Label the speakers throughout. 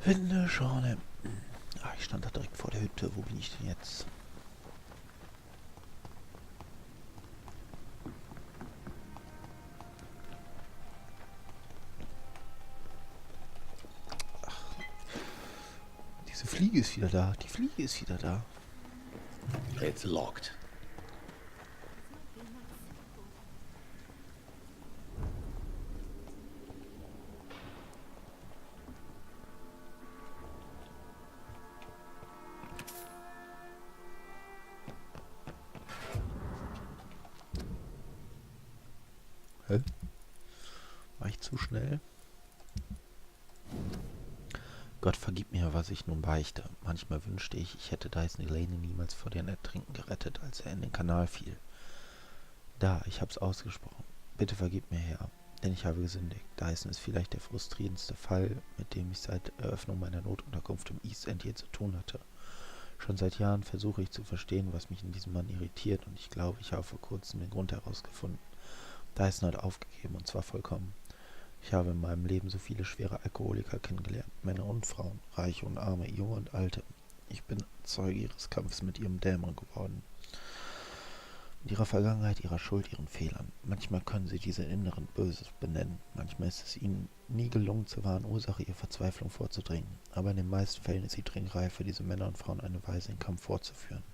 Speaker 1: Finde Schorne. Ah, ich stand da direkt vor der Hütte. Wo bin ich denn jetzt? Diese Fliege ist wieder da. Die Fliege ist wieder da.
Speaker 2: It's locked.
Speaker 1: Hä? War ich zu schnell? Gott vergib mir, was ich nun beichte. Manchmal wünschte ich, ich hätte Dyson Elaine niemals vor dem Ertrinken gerettet, als er in den Kanal fiel. Da, ich hab's ausgesprochen. Bitte vergib mir, Herr, denn ich habe gesündigt. Dyson ist vielleicht der frustrierendste Fall, mit dem ich seit Eröffnung meiner Notunterkunft im East End je zu tun hatte. Schon seit Jahren versuche ich zu verstehen, was mich in diesem Mann irritiert, und ich glaube, ich habe vor kurzem den Grund herausgefunden. Dyson hat aufgegeben, und zwar vollkommen. Ich habe in meinem Leben so viele schwere Alkoholiker kennengelernt, Männer und Frauen, Reiche und Arme, Junge und Alte. Ich bin Zeuge ihres Kampfes mit ihrem Dämon geworden. Mit ihrer Vergangenheit, ihrer Schuld, ihren Fehlern. Manchmal können sie diese inneren Böses benennen. Manchmal ist es ihnen nie gelungen, zur wahren Ursache ihrer Verzweiflung vorzudringen. Aber in den meisten Fällen ist die Trinkerei für diese Männer und Frauen eine Weise, den Kampf fortzuführen.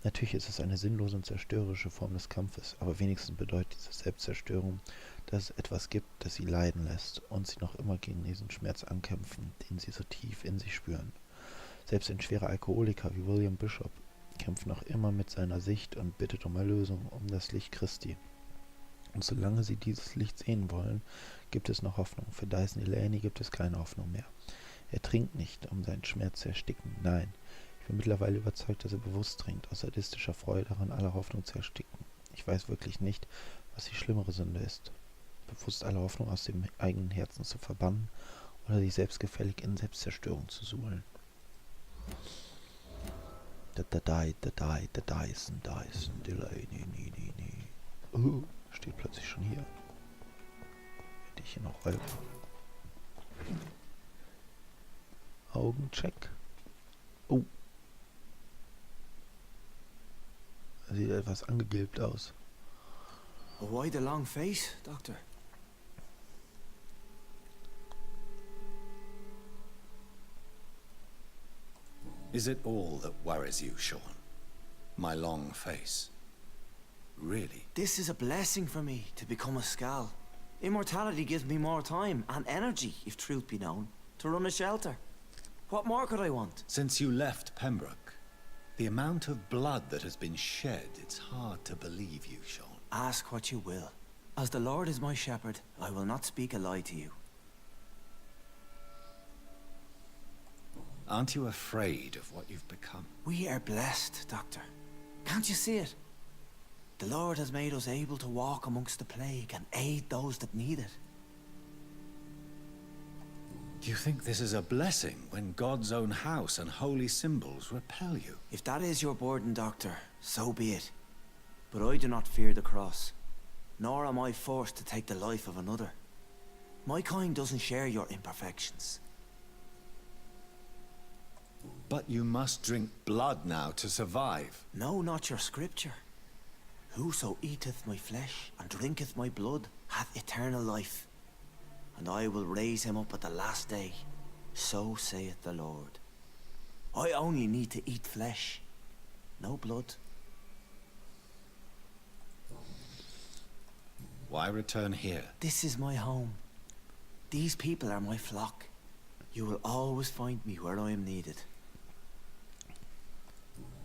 Speaker 1: Natürlich ist es eine sinnlose und zerstörerische Form des Kampfes, aber wenigstens bedeutet diese Selbstzerstörung, dass es etwas gibt, das sie leiden lässt und sie noch immer gegen diesen Schmerz ankämpfen, den sie so tief in sich spüren. Selbst ein schwerer Alkoholiker wie William Bishop kämpft noch immer mit seiner Sicht und bittet um Erlösung, um das Licht Christi. Und solange sie dieses Licht sehen wollen, gibt es noch Hoffnung. Für Dyson Elaine gibt es keine Hoffnung mehr. Er trinkt nicht, um seinen Schmerz zu ersticken. Nein, ich bin mittlerweile überzeugt, dass er bewusst trinkt, aus sadistischer Freude daran, alle Hoffnung zu ersticken. Ich weiß wirklich nicht, was die schlimmere Sünde ist. Bewusst alle Hoffnung aus dem eigenen Herzen zu verbannen oder sich selbstgefällig in Selbstzerstörung zu suhlen. Dyson, Delaney. Steht plötzlich schon hier. Hätte ich hier noch Räuber. Augencheck. Oh. Er sieht etwas angegilbt aus.
Speaker 3: Why the long face, Doctor?
Speaker 2: Is it all that worries you, Sean? My long face? Really?
Speaker 3: This is a blessing for me, to become a Skal. Immortality gives me more time and energy, if truth be known, to run a shelter. What more could I want?
Speaker 2: Since you left Pembroke, the amount of blood that has been shed, it's hard to believe you, Sean.
Speaker 3: Ask what you will. As the Lord is my shepherd, I will not speak a lie to you.
Speaker 2: Aren't you afraid of what you've become?
Speaker 3: We are blessed, Doctor. Can't you see it? The Lord has made us able to walk amongst the plague and aid those that need it.
Speaker 2: Do you think this is a blessing when God's own house and holy symbols repel you?
Speaker 3: If that is your burden, Doctor, so be it. But I do not fear the cross, nor am I forced to take the life of another. My kind doesn't share your imperfections.
Speaker 2: But you must drink blood now to survive.
Speaker 3: No, not your scripture. Whoso eateth my flesh and drinketh my blood hath eternal life, and I will raise him up at the last day. So saith the Lord. I only need to eat flesh, no blood.
Speaker 2: Why return here?
Speaker 3: This is my home. These people are my flock. You will always find me where I am needed.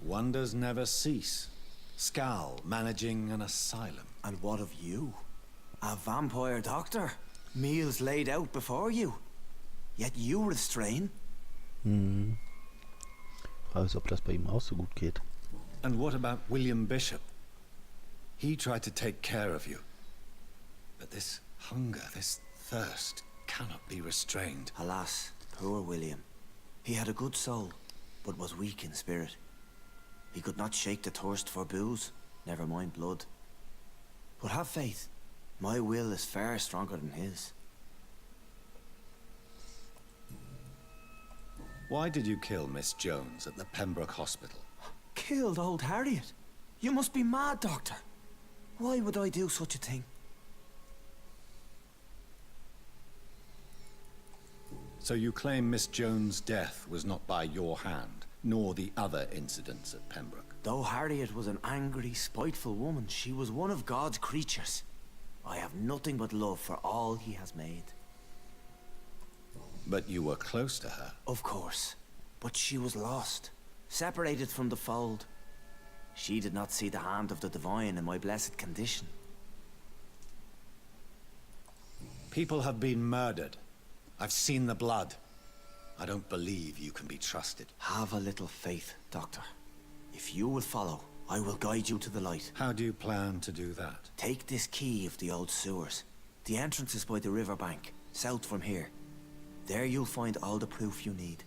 Speaker 2: Wonders never cease. Skal managing an asylum.
Speaker 3: And what of you? A vampire doctor? Meals laid out before you. Yet you restrain.
Speaker 1: Frage ist, ob das bei ihm auch so gut geht.
Speaker 2: And what about William Bishop? He tried to take care of you. But this hunger, this thirst, cannot be restrained.
Speaker 3: Alas, poor William. He had a good soul, but was weak in spirit. He could not shake the thirst for booze, never mind blood. But have faith. My will is far stronger than his.
Speaker 2: Why did you kill Miss Jones at the Pembroke Hospital?
Speaker 3: Killed old Harriet? You must be mad, Doctor. Why would I do such a thing?
Speaker 2: So you claim Miss Jones' death was not by your hand, nor the other incidents at Pembroke?
Speaker 3: Though Harriet was an angry, spiteful woman, she was one of God's creatures. I have nothing but love for all he has made.
Speaker 2: But you were close to her.
Speaker 3: Of course. But she was lost, separated from the fold. She did not see the hand of the divine in my blessed condition.
Speaker 2: People have been murdered. I've seen the blood. I don't believe you can be trusted.
Speaker 3: Have a little faith, Doctor. If you will follow, I will guide you to the light.
Speaker 2: How do you plan to do that?
Speaker 3: Take this key of the old sewers. The entrance is by the riverbank, south from here. There you'll find all the proof you need.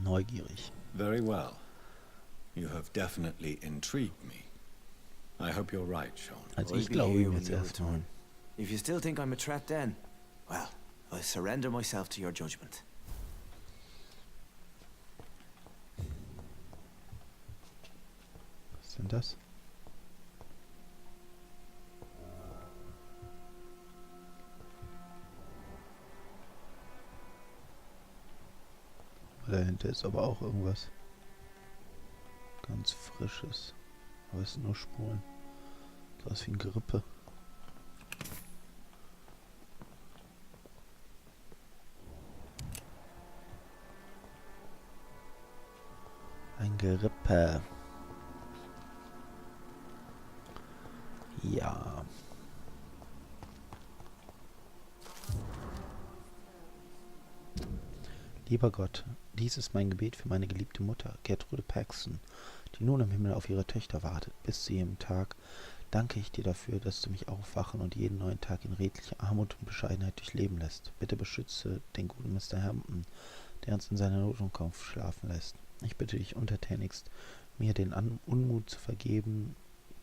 Speaker 1: Neugierig.
Speaker 2: Very well. You have definitely intrigued me. I hope you're right, Sean.
Speaker 1: Also
Speaker 3: I'll
Speaker 1: ich
Speaker 3: be
Speaker 1: glaube
Speaker 3: here
Speaker 1: ihm
Speaker 3: when
Speaker 1: jetzt
Speaker 3: you
Speaker 1: erstmal.
Speaker 3: return. If you still think I'm a threat then, well, I surrender myself to your judgment.
Speaker 1: Was ist denn das? Dahinter ist aber auch irgendwas ganz Frisches. Aber es sind nur Spuren. So was wie ein Gerippe. Ein Gerippe. Ja. Lieber Gott, dies ist mein Gebet für meine geliebte Mutter, Gertrude Paxton, die nun im Himmel auf ihre Töchter wartet. Bis zu jedem Tag danke ich dir dafür, dass du mich aufwachen und jeden neuen Tag in redlicher Armut und Bescheidenheit durchleben lässt. Bitte beschütze den guten Mr. Hampton, der uns in seiner Notunkunft schlafen lässt. Ich bitte dich untertänigst, mir den Unmut zu vergeben,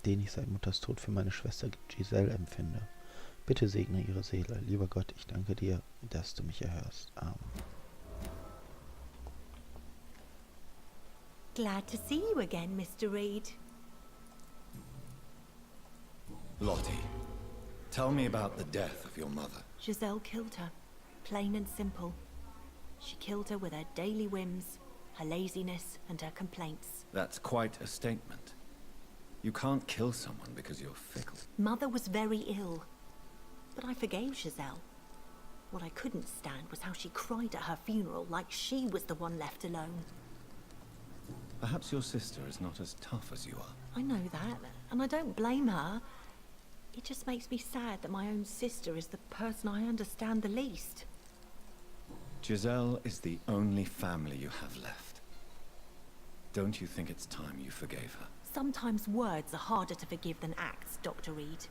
Speaker 1: den ich seit Mutters Tod für meine Schwester Giselle empfinde. Bitte segne ihre Seele. Lieber Gott, ich danke dir, dass du mich erhörst. Amen.
Speaker 4: Glad to see you again, Mr. Reed.
Speaker 2: Lottie, tell me about the death of your mother.
Speaker 4: Giselle killed her, plain and simple. She killed her with her daily whims, her laziness, and her complaints.
Speaker 2: That's quite a statement. You can't kill someone because you're fickle.
Speaker 4: Mother was very ill, but I forgave Giselle. What I couldn't stand was how she cried at her funeral like she was the one left alone.
Speaker 2: Perhaps your sister is not as tough as you are.
Speaker 4: I know that, and I don't blame her. It just makes me sad that my own sister is the person I understand the least.
Speaker 2: Giselle is the only family you have left. Don't you think it's time you forgave her?
Speaker 4: Sometimes words are harder to forgive than acts, Dr. Reed.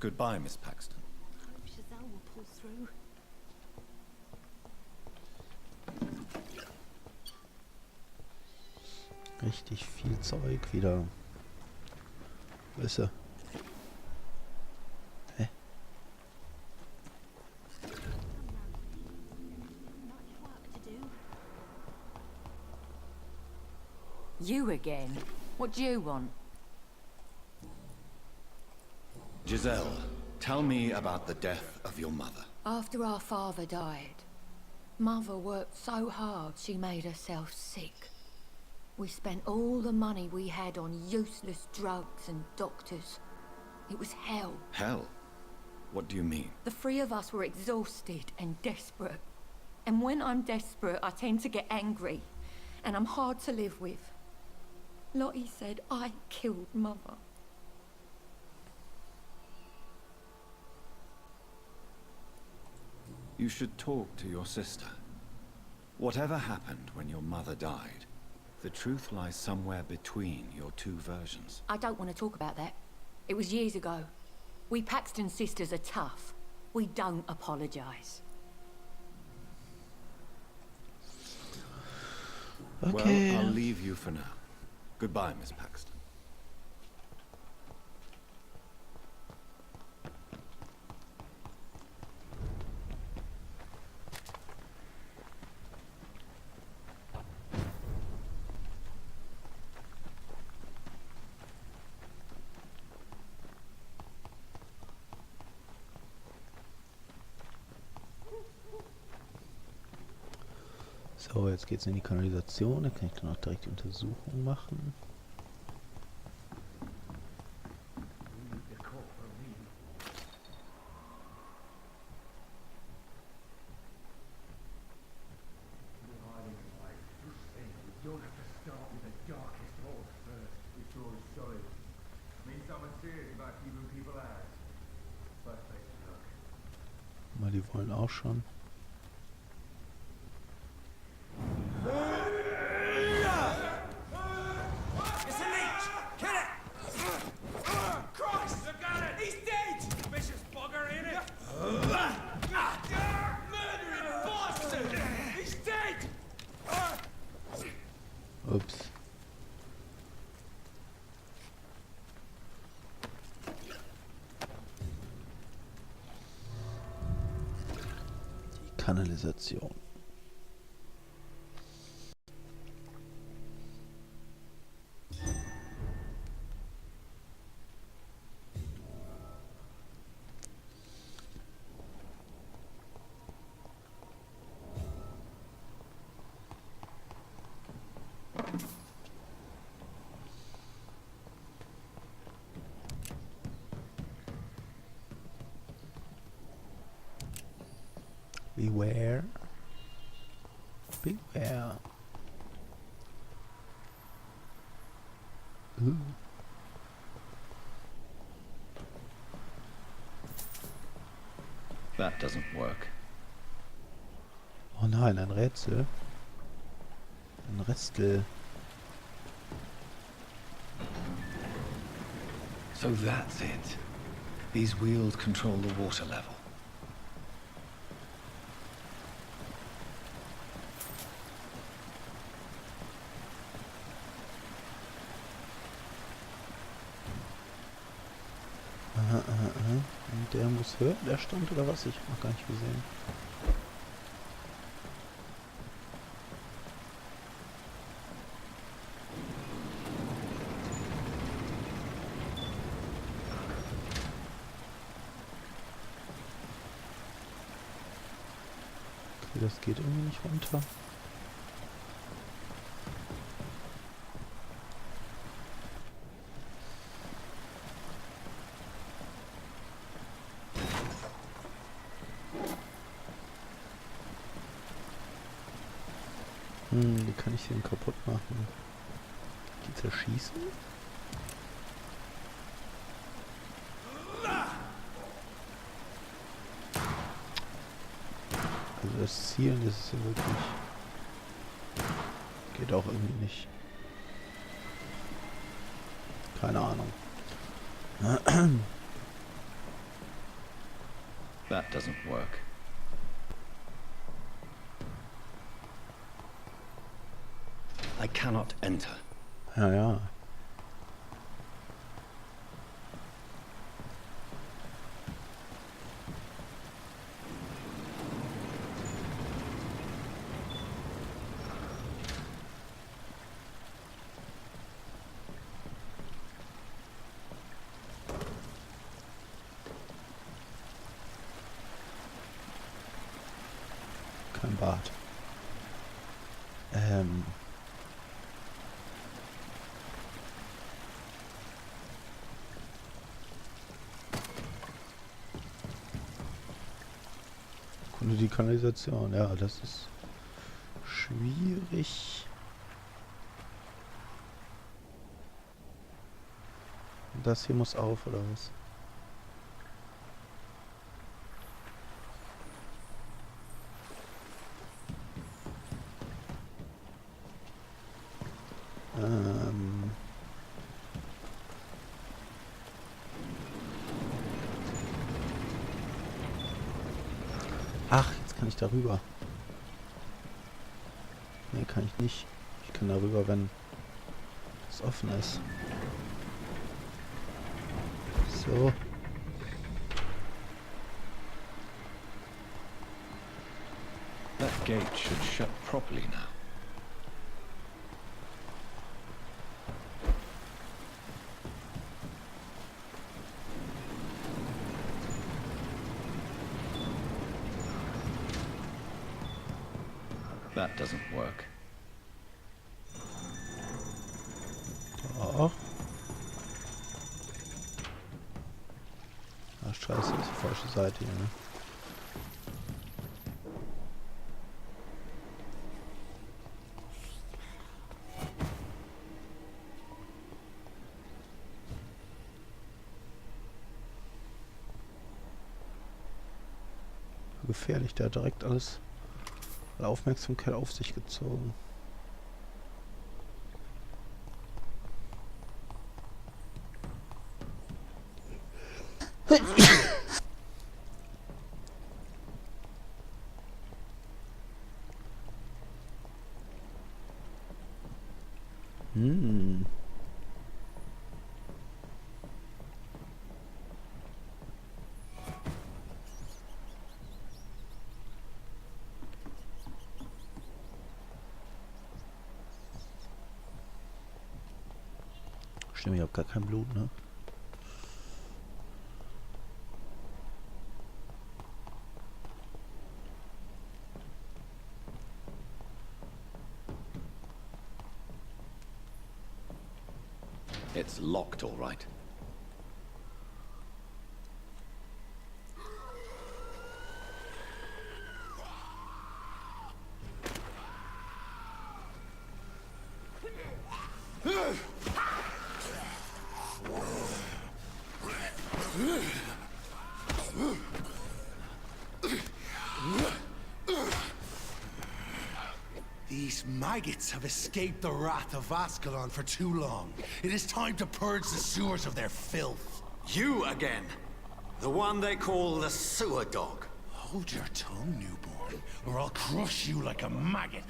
Speaker 2: Goodbye, Miss Paxton.
Speaker 4: I hope Giselle will pull through.
Speaker 1: Richtig viel Zeug wieder. Wo ist er? Hä?
Speaker 5: You again? What do you want?
Speaker 2: Giselle, tell me about the death of your mother.
Speaker 5: After our father died, Mother worked so hard she made herself sick. We spent all the money we had on useless drugs and doctors. It was hell.
Speaker 2: Hell? What do you mean?
Speaker 5: The three of us were exhausted and desperate. And when I'm desperate, I tend to get angry. And I'm hard to live with. Lottie said I killed Mother.
Speaker 2: You should talk to your sister. Whatever happened when your mother died, the truth lies somewhere between your two versions.
Speaker 5: I don't want to talk about that. It was years ago. We Paxton sisters are tough. We don't apologize.
Speaker 1: Okay.
Speaker 2: Well, I'll leave you for now. Goodbye, Miss Paxton.
Speaker 1: So, jetzt geht's in die Kanalisation. Da kann ich dann auch direkt die Untersuchung machen. Mal, die wollen auch schon.
Speaker 6: It's a leech! Kill it! Christ! Look at it! He's dead! Vicious bugger, ain't it? Murdering bastard! He's dead!
Speaker 1: Ups. Die Kanalisation. Beware. Beware. Ooh.
Speaker 2: That doesn't work.
Speaker 1: Oh nein, ein Rätsel. Ein Rätsel.
Speaker 2: So that's it. These wheels control the water level.
Speaker 1: Aha, aha, aha. Und der muss höher, der stand oder was? Ich hab noch gar nicht gesehen. Okay, das geht irgendwie nicht runter. Wie kann ich den kaputt machen? Die zerschießen? Also das Zielen ist es ja wirklich. Geht auch irgendwie nicht. Keine Ahnung.
Speaker 2: That doesn't work. I cannot enter.
Speaker 1: Ja, ja. Kein Bad. Kunde die Kanalisation. Ja, das ist schwierig. Das hier muss auf, oder was? Ach, jetzt kann ich darüber. Nee, kann ich nicht. Ich kann darüber, wenn es offen ist. So.
Speaker 2: That gate should shut properly now. That doesn't work.
Speaker 1: Doch. Ach scheiße, das ist die falsche Seite hier, ne? Gefährlich, der hat direkt alle Aufmerksamkeit auf sich gezogen. Hm. Stimmt, ich habe gar kein Blut, ne?
Speaker 2: It's locked, all right.
Speaker 7: These maggots have escaped the wrath of Ascalon for too long. It is time to purge the sewers of their filth.
Speaker 2: You again! The one they call the sewer dog.
Speaker 7: Hold your tongue, newborn, or I'll crush you like a maggot.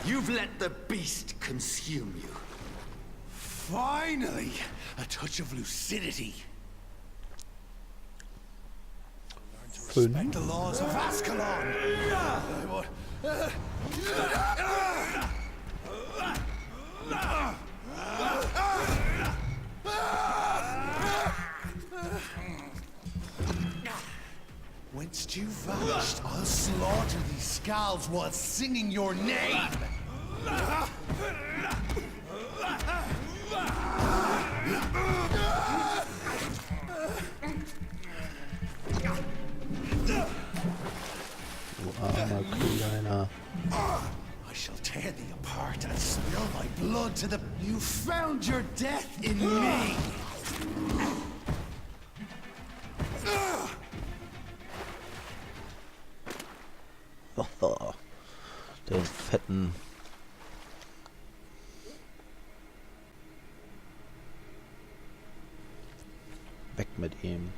Speaker 2: You've let the beast consume you.
Speaker 7: Finally, a touch of lucidity. Respect the laws of Ascalon. Whence you vanished, I'll slaughter these scalds while singing your name.
Speaker 1: Armer Kleiner.
Speaker 7: I shall tear thee apart and spill thy blood to the... You found your death in me!
Speaker 1: Den fetten... Weg mit ihm.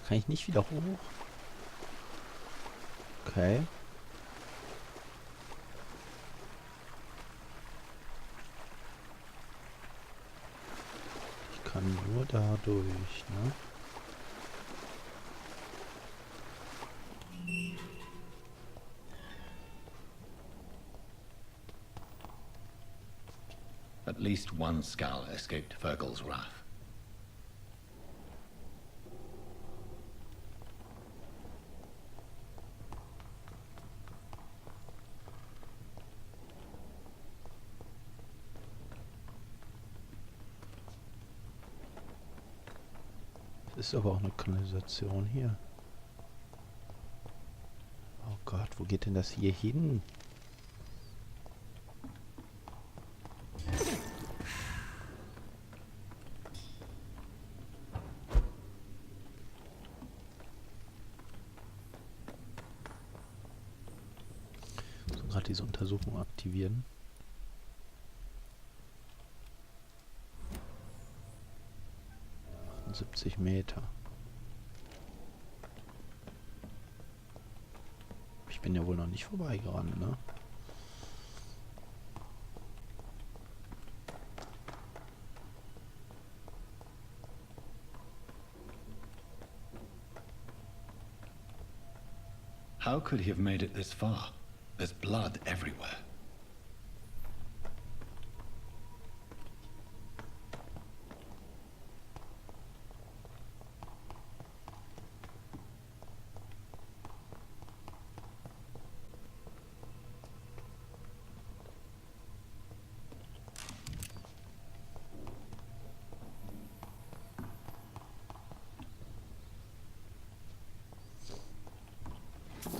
Speaker 1: Kann ich nicht wieder hoch? Okay. Ich kann nur da durch, ne?
Speaker 2: At least one Skal escaped Fergal's wrath.
Speaker 1: Es ist aber auch eine Kanalisation hier. Oh Gott, wo geht denn das hier hin? So, gerade diese Untersuchung aktivieren. Meter. Ich bin ja wohl noch nicht vorbeigerannt, ne?
Speaker 2: How could he have made it this far? There's blood everywhere.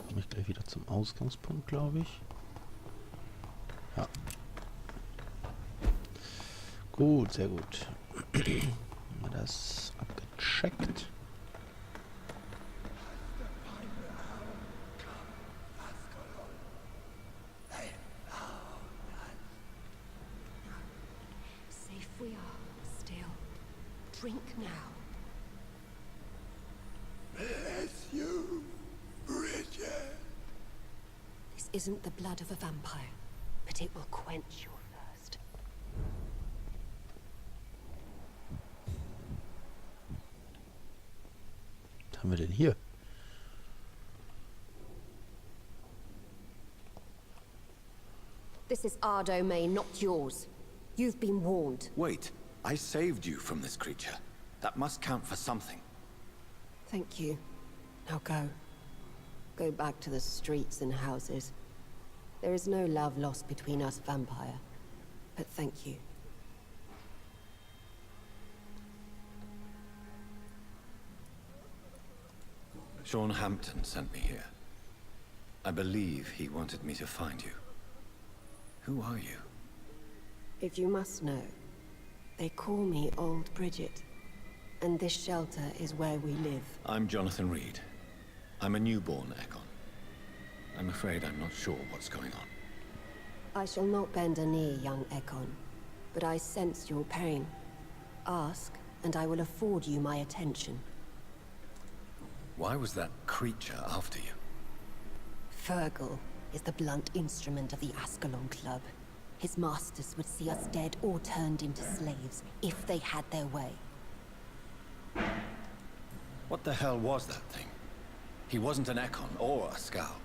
Speaker 1: Komme ich gleich wieder zum Ausgangspunkt, glaube ich. Ja. Gut, sehr gut. Haben wir das abgecheckt.
Speaker 8: Safe we are, still. Drink now.
Speaker 7: Bless you, Bridget.
Speaker 8: This isn't the blood of a vampire, but it will quench your thirst.
Speaker 1: Was haben wir denn hier?
Speaker 8: This is our domain, not yours. You've been warned.
Speaker 2: Wait, I saved you from this creature. That must count for something.
Speaker 8: Thank you. Now go. Go back to the streets and houses. There is no love lost between us, vampire. But thank you.
Speaker 2: Sean Hampton sent me here. I believe he wanted me to find you. Who are you?
Speaker 8: If you must know, they call me Old Bridget. And this shelter is where we live.
Speaker 2: I'm Jonathan Reed. I'm a newborn Ekon. I'm afraid I'm not sure what's going on.
Speaker 8: I shall not bend a knee, young Ekon. But I sense your pain. Ask, and I will afford you my attention.
Speaker 2: Why was that creature after you?
Speaker 8: Fergal is the blunt instrument of the Ascalon Club. His masters would see us dead or turned into slaves, if they had their way.
Speaker 2: What the hell was that thing? He wasn't an Ekon or a Scowl.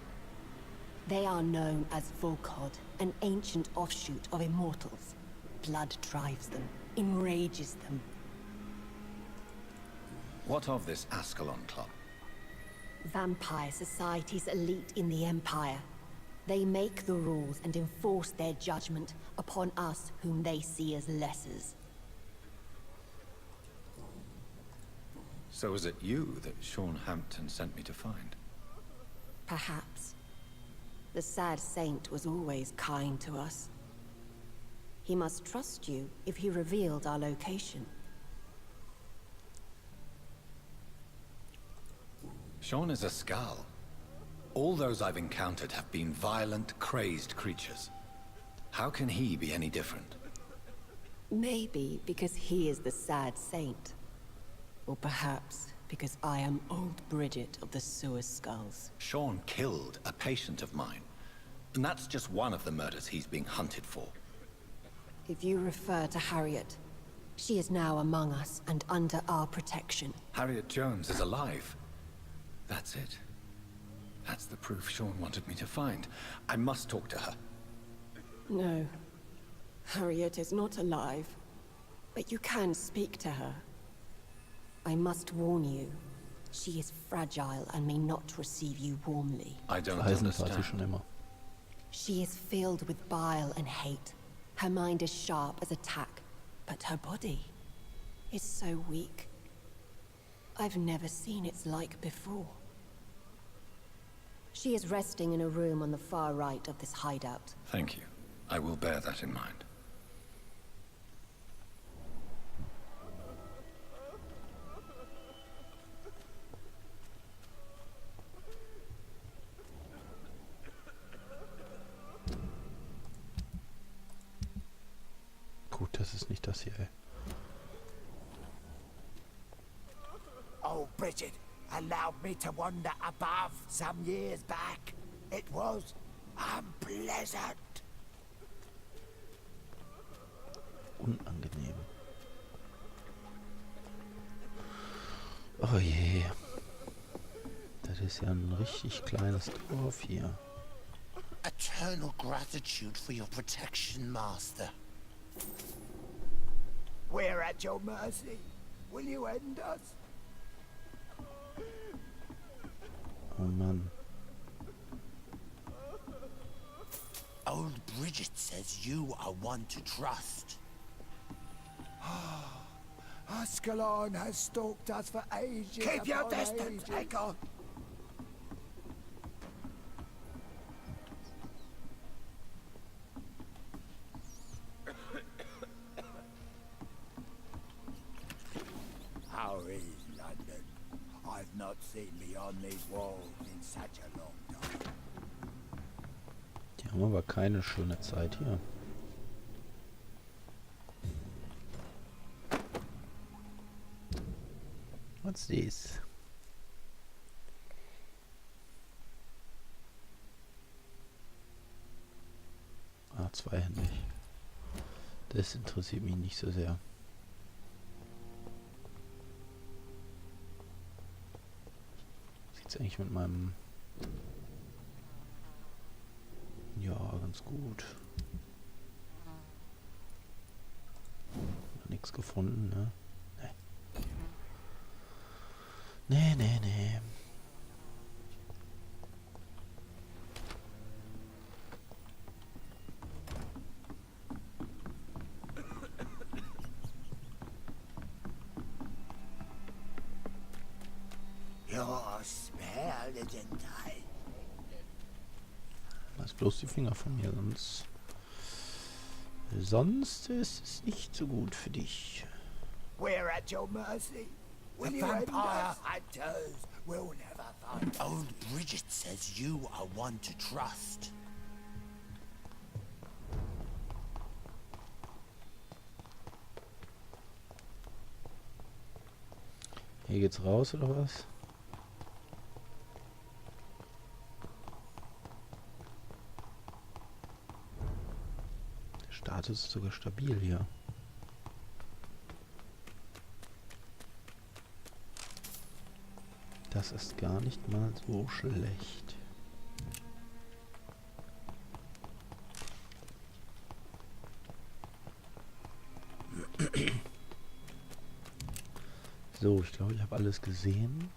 Speaker 8: They are known as Volkod, an ancient offshoot of immortals. Blood drives them, enrages them.
Speaker 2: What of this Ascalon Club?
Speaker 8: Vampire society's elite in the Empire. They make the rules and enforce their judgment upon us whom they see as lessers.
Speaker 2: So is it you that Sean Hampton sent me to find?
Speaker 8: Perhaps. The sad saint was always kind to us. He must trust you if he revealed our location.
Speaker 2: Sean is a Scowl. All those I've encountered have been violent, crazed creatures. How can he be any different?
Speaker 8: Maybe because he is the sad saint. Or perhaps because I am Old Bridget of the Sewer Skulls.
Speaker 2: Sean killed a patient of mine. And that's just one of the murders he's being hunted for.
Speaker 8: If you refer to Harriet, she is now among us and under our protection.
Speaker 2: Harriet Jones is alive. That's it. That's the proof Sean wanted me to find. I must talk to her.
Speaker 8: No. Harriet is not alive. But you can speak to her. I must warn you. She is fragile and may not receive you warmly.
Speaker 2: I don't
Speaker 1: Verheißen war sie
Speaker 2: understand.
Speaker 1: schon immer.
Speaker 8: She is filled with bile and hate. Her mind is sharp as a tack, but her body is so weak. I've never seen its like before. She is resting in a room on the far right of this hideout.
Speaker 2: Thank you. I will bear that in mind.
Speaker 1: Gut, das ist nicht das hier, ey.
Speaker 9: Oh, Bridget allowed me to wander above some years back. It was unpleasant.
Speaker 1: Unangenehm. Oh je. Das ist ja ein richtig kleines Dorf hier.
Speaker 9: A
Speaker 7: eternal gratitude for your protection, Master.
Speaker 9: We're at your mercy. Will you end us?
Speaker 1: Oh Mann.
Speaker 7: Old Bridget says you are one to trust.
Speaker 9: Ascalon has stalked us for ages.
Speaker 6: Keep your
Speaker 9: upon
Speaker 6: distance,
Speaker 9: ages.
Speaker 6: Egon.
Speaker 9: How is London? I've not seen beyond these walls in such a long time.
Speaker 1: Die haben aber keine schöne Zeit hier. What's this? Ah, zweihändig. Das interessiert mich nicht so sehr. Sieht's eigentlich mit meinem... Ja, ganz gut. Nichts gefunden, ne? Nee. Nee.
Speaker 9: You're spared, didn't I?
Speaker 1: Lass bloß die Finger von mir, sonst ist es nicht so gut für dich.
Speaker 9: We're at your mercy. Will
Speaker 7: The
Speaker 9: you end
Speaker 7: vampire
Speaker 9: us? Hunters will never find.
Speaker 7: Old Bridget says you are one to trust.
Speaker 1: Hier geht's raus, oder was? Der Status ist sogar stabil hier. Das ist gar nicht mal so schlecht. So, ich glaube, ich habe alles gesehen.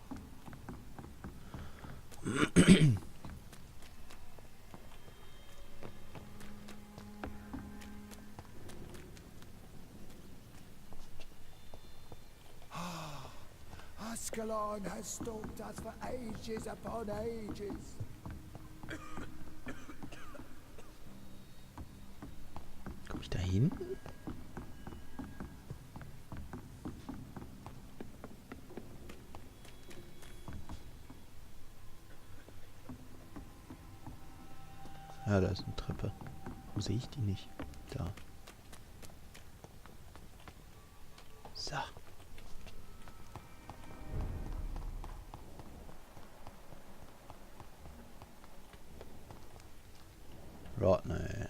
Speaker 9: Ascalon has stalked us for ages upon ages.
Speaker 1: Komm ich da hin? Ja, da ist eine Treppe. Warum sehe ich die nicht? Da. So. Rodney.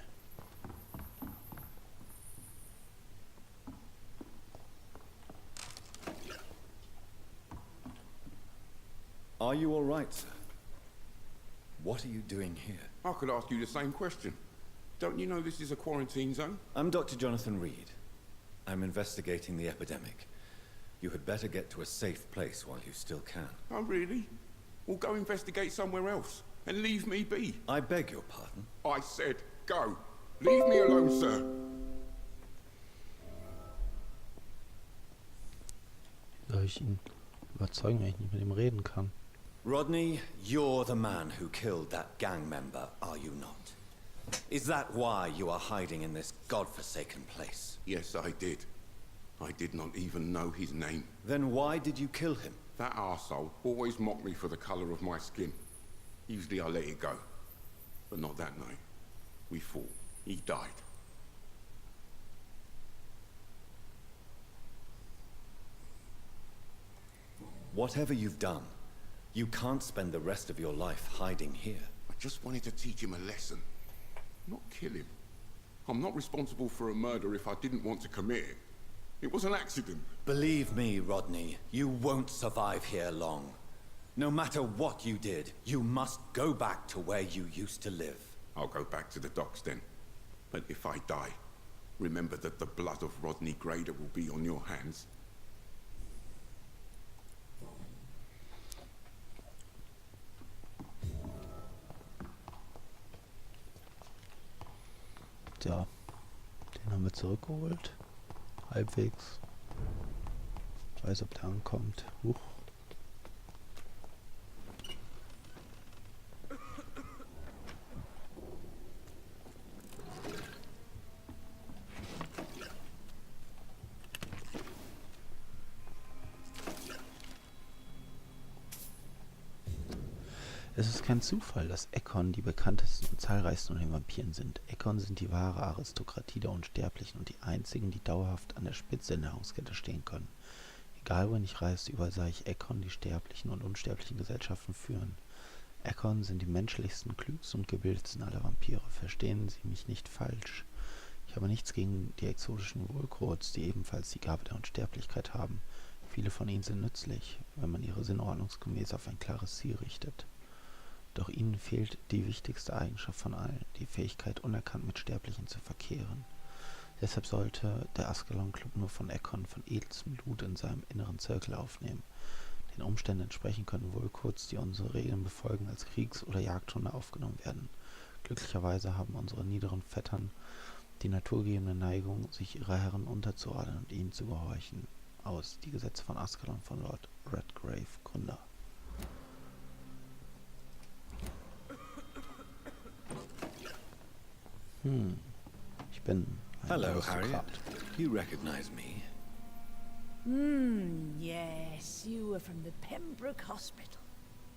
Speaker 10: Are you all right, sir? What are you doing here?
Speaker 11: I could ask you the same question. Don't you know this is a quarantine zone?
Speaker 10: I'm Dr. Jonathan Reed. I'm investigating the epidemic. You had better get to a safe place while you still can.
Speaker 11: Oh, really? Well, go investigate somewhere else and leave me be.
Speaker 10: I beg your pardon?
Speaker 11: I said go. Leave me alone, sir.
Speaker 1: Soll ich ihn überzeugen, wenn ich nicht mit ihm reden kann?
Speaker 10: Rodney, you're the man who killed that gang member, are you not? Is that why you are hiding in this godforsaken place?
Speaker 11: Yes, I did. I did not even know his name.
Speaker 10: Then why did you kill him?
Speaker 11: That arsehole always mocked me for the colour of my skin. Usually I let it go. But not that night. We fought. He died.
Speaker 10: Whatever you've done, you can't spend the rest of your life hiding here.
Speaker 11: I just wanted to teach him a lesson. Not kill him. I'm not responsible for a murder if I didn't want to commit it. It was an accident.
Speaker 10: Believe me, Rodney, you won't survive here long. No matter what you did, you must go back to where you used to live.
Speaker 11: I'll go back to the docks then. But if I die, remember that the blood of Rodney Grader will be on your hands.
Speaker 1: Tja, den haben wir zurückgeholt. Halbwegs. Ich weiß, ob der ankommt. Huch. Es ist kein Zufall, dass Ekon die bekanntesten und zahlreichsten unter den Vampiren sind. Ekon sind die wahre Aristokratie der Unsterblichen und die einzigen, die dauerhaft an der Spitze der Nahrungskette stehen können. Egal wohin ich reise, überall sah ich Ekon, die sterblichen und unsterblichen Gesellschaften führen. Ekon sind die menschlichsten, klügsten und gebildetsten aller Vampire. Verstehen Sie mich nicht falsch. Ich habe nichts gegen die exotischen Wohlkrots, die ebenfalls die Gabe der Unsterblichkeit haben. Viele von ihnen sind nützlich, wenn man ihre Sinne ordnungsgemäß auf ein klares Ziel richtet. Doch ihnen fehlt die wichtigste Eigenschaft von allen, die Fähigkeit, unerkannt mit Sterblichen zu verkehren. Deshalb sollte der Ascalon-Club nur von Ekon von edelstem Blut in seinem inneren Zirkel aufnehmen. Den Umständen entsprechend können Wohlkurz, die unsere Regeln befolgen, als Kriegs- oder Jagdhunde aufgenommen werden. Glücklicherweise haben unsere niederen Vettern die naturgegebene Neigung, sich ihrer Herren unterzuordnen und ihnen zu gehorchen. Aus Die Gesetze von Ascalon von Lord Redgrave, Gründer. Ich bin ein
Speaker 2: Hello,
Speaker 1: Aristokrat.
Speaker 2: Harriet. You recognize me?
Speaker 12: Yes, you were from the Pembroke Hospital.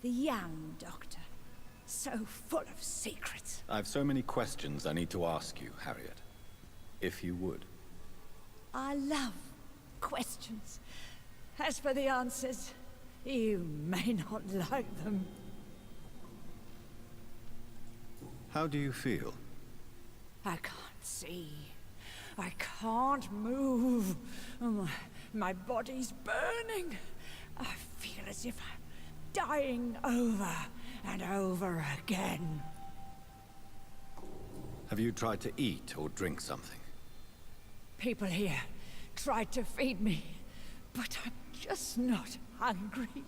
Speaker 12: The young doctor. So full of secrets.
Speaker 2: I've so many questions I need to ask you, Harriet. If you would.
Speaker 12: I love questions. As for the answers, you may not like them.
Speaker 2: How do you feel?
Speaker 12: I can't see. I can't move. My body's burning. I feel as if I'm dying over and over again.
Speaker 2: Have you tried to eat or drink something?
Speaker 12: People here tried to feed me, but I'm just not hungry.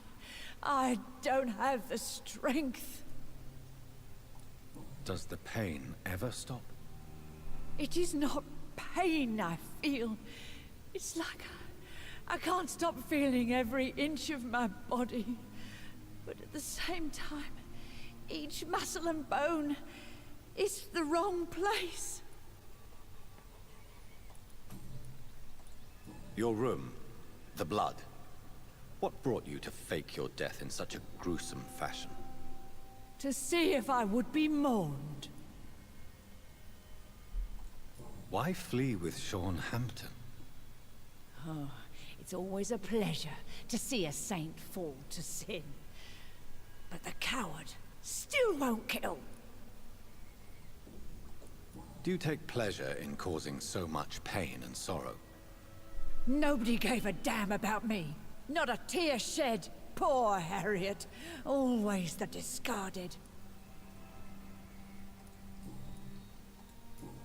Speaker 12: I don't have the strength.
Speaker 2: Does the pain ever stop?
Speaker 12: It is not pain I feel. It's like I can't stop feeling every inch of my body. But at the same time, each muscle and bone is the wrong place.
Speaker 2: Your room, the blood. What brought you to fake your death in such a gruesome fashion?
Speaker 12: To see if I would be mourned.
Speaker 2: Why flee with Sean Hampton?
Speaker 12: Oh, it's always a pleasure to see a saint fall to sin. But the coward still won't kill.
Speaker 2: Do you take pleasure in causing so much pain and sorrow?
Speaker 12: Nobody gave a damn about me. Not a tear shed. Poor Harriet. Always the discarded.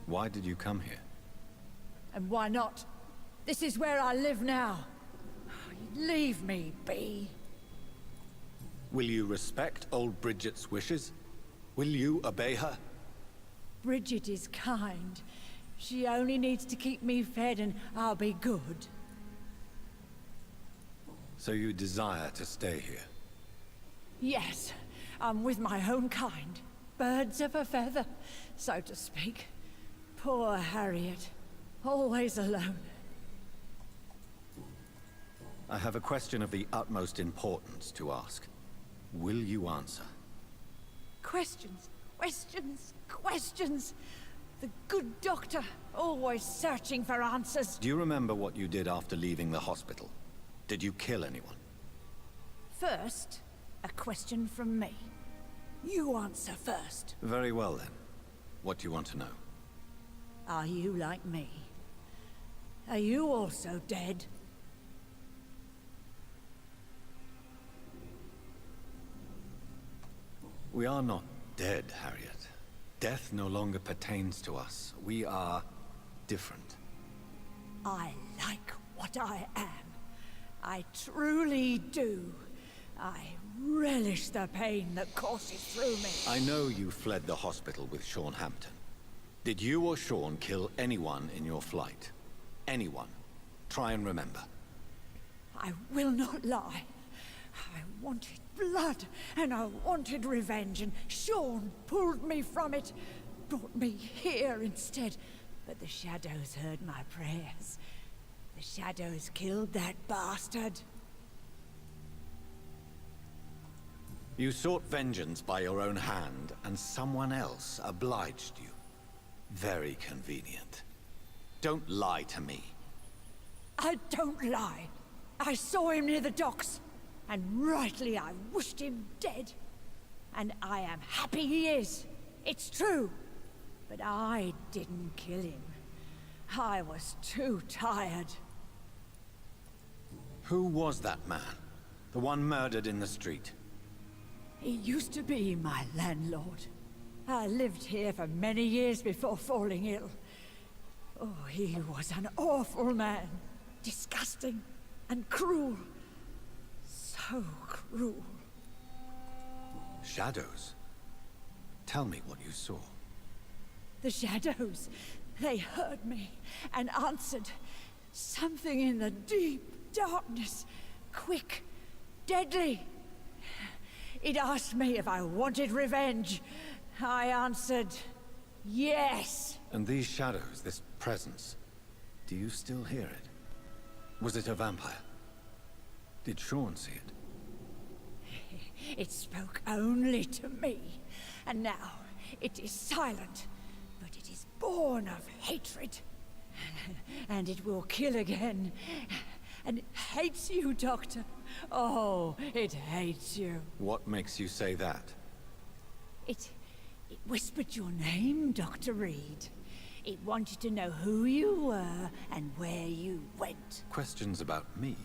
Speaker 2: Why did you come here?
Speaker 12: And why not? This is where I live now. Leave me be.
Speaker 2: Will you respect old Bridget's wishes? Will you obey her?
Speaker 12: Bridget is kind. She only needs to keep me fed and I'll be good.
Speaker 2: So you desire to stay here?
Speaker 12: Yes, I'm with my own kind. Birds of a feather, so to speak. Poor Harriet. Always alone.
Speaker 2: I have a question of the utmost importance to ask. Will you answer?
Speaker 12: Questions, questions, questions. The good doctor, always searching for answers.
Speaker 2: Do you remember what you did after leaving the hospital? Did you kill anyone?
Speaker 12: First, a question from me. You answer first.
Speaker 2: Very well then. What do you want to know?
Speaker 12: Are you like me? Are you also dead?
Speaker 2: We are not dead, Harriet. Death no longer pertains to us. We are different.
Speaker 12: I like what I am. I truly do. I relish the pain that courses through me.
Speaker 2: I know you fled the hospital with Sean Hampton. Did you or Sean kill anyone in your flight? Anyone? Try and remember.
Speaker 12: I will not lie. I wanted blood, and I wanted revenge, and Sean pulled me from it, brought me here instead. But the shadows heard my prayers. The shadows killed that bastard.
Speaker 2: You sought vengeance by your own hand, and someone else obliged you. Very convenient. Don't lie to me.
Speaker 12: I don't lie. I saw him near the docks, and rightly I wished him dead. And I am happy he is. It's true. But I didn't kill him. I was too tired.
Speaker 2: Who was that man? The one murdered in the street?
Speaker 12: He used to be my landlord. I lived here for many years before falling ill. Oh, he was an awful man. Disgusting and cruel. So cruel.
Speaker 2: Shadows? Tell me what you saw.
Speaker 12: The shadows, they heard me and answered. Something in the deep darkness. Quick, deadly. It asked me if I wanted revenge. I answered, yes.
Speaker 2: And these shadows, this presence, do you still hear it? Was it a vampire? Did Sean see it?
Speaker 12: It spoke only to me, and now it is silent, but it is born of hatred. And it will kill again. And it hates you, Doctor. Oh, it hates you.
Speaker 2: What makes you say that?
Speaker 12: It whispered your name, Dr. Reed. It wanted to know who you were and where you went.
Speaker 2: Questions about me?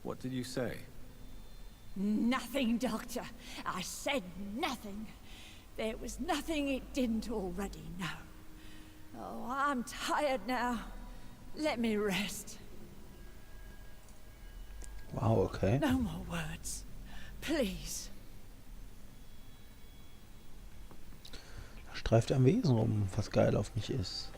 Speaker 2: What did you say?
Speaker 12: Nothing, Doctor. I said nothing. There was nothing it didn't already know. Oh, I'm tired now. Let me rest.
Speaker 1: Wow, okay.
Speaker 12: No more words. Please.
Speaker 1: Da streift ein Wesen rum, was geil auf mich ist.